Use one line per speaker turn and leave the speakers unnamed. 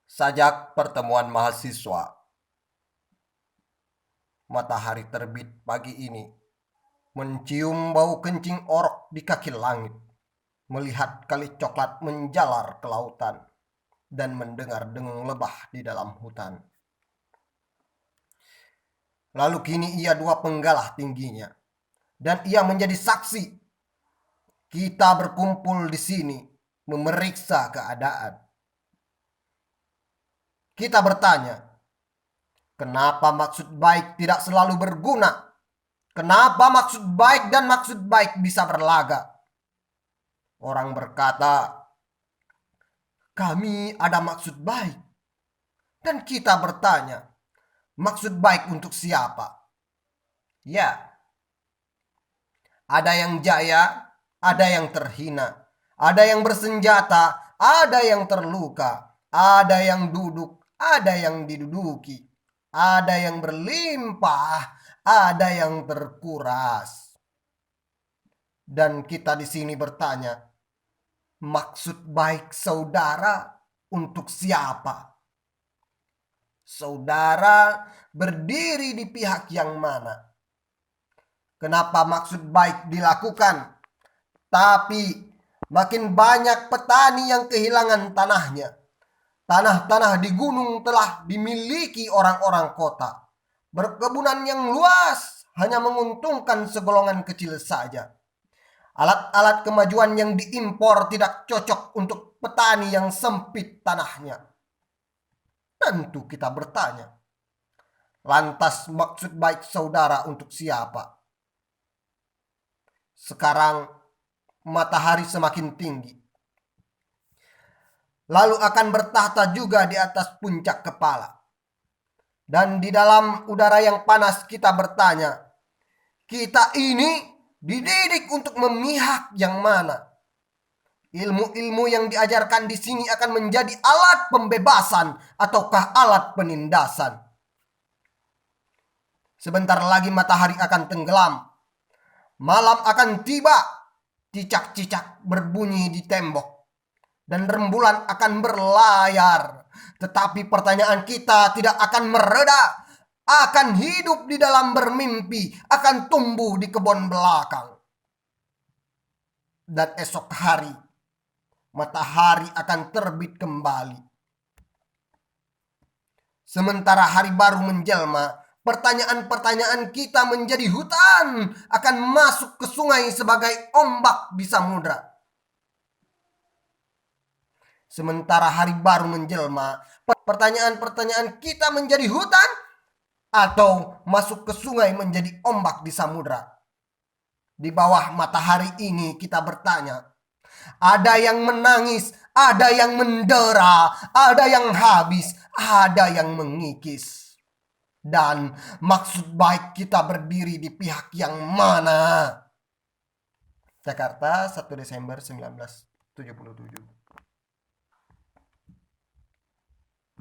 Sajak pertemuan mahasiswa. Matahari terbit pagi ini, mencium bau kencing orok di kaki langit, melihat kali coklat menjalar ke lautan, dan mendengar dengung lebah di dalam hutan. Lalu kini ia dua penggalah tingginya, dan ia menjadi saksi. Kita berkumpul di sini, memeriksa keadaan. Kita bertanya, kenapa maksud baik tidak selalu berguna? Kenapa maksud baik dan maksud baik bisa berlaga? Orang berkata, kami ada maksud baik. Dan kita bertanya, maksud baik untuk siapa? Ya, ada yang jaya, ada yang terhina, ada yang bersenjata, ada yang terluka, ada yang duduk, ada yang diduduki, ada yang berlimpah, ada yang terkuras. Dan kita di sini bertanya, maksud baik saudara untuk siapa? Saudara berdiri di pihak yang mana? Kenapa maksud baik dilakukan, tapi makin banyak petani yang kehilangan tanahnya? Tanah-tanah di gunung telah dimiliki orang-orang kota. Berkebunan yang luas hanya menguntungkan segolongan kecil saja. Alat-alat kemajuan yang diimpor tidak cocok untuk petani yang sempit tanahnya. Tentu kita bertanya, lantas maksud baik saudara untuk siapa? Sekarang matahari semakin tinggi, lalu akan bertahta juga di atas puncak kepala. Dan di dalam udara yang panas kita bertanya, kita ini dididik untuk memihak yang mana? Ilmu-ilmu yang diajarkan di sini akan menjadi alat pembebasan ataukah alat penindasan? Sebentar lagi matahari akan tenggelam. Malam akan tiba. Cicak-cicak berbunyi di tembok. Dan rembulan akan berlayar. Tetapi pertanyaan kita tidak akan mereda. Akan hidup di dalam bermimpi. Akan tumbuh di kebun belakang. Dan esok hari matahari akan terbit kembali. Sementara hari baru menjelma, pertanyaan-pertanyaan kita menjadi hutan, akan masuk ke sungai sebagai ombak di samudra. Sementara hari baru menjelma, pertanyaan-pertanyaan kita menjadi hutan atau masuk ke sungai menjadi ombak di samudra. Di bawah matahari ini kita bertanya, ada yang menangis, ada yang mendera, ada yang habis, ada yang mengikis. Dan maksud baik kita berdiri di pihak yang mana? Jakarta, 1 Desember 1977.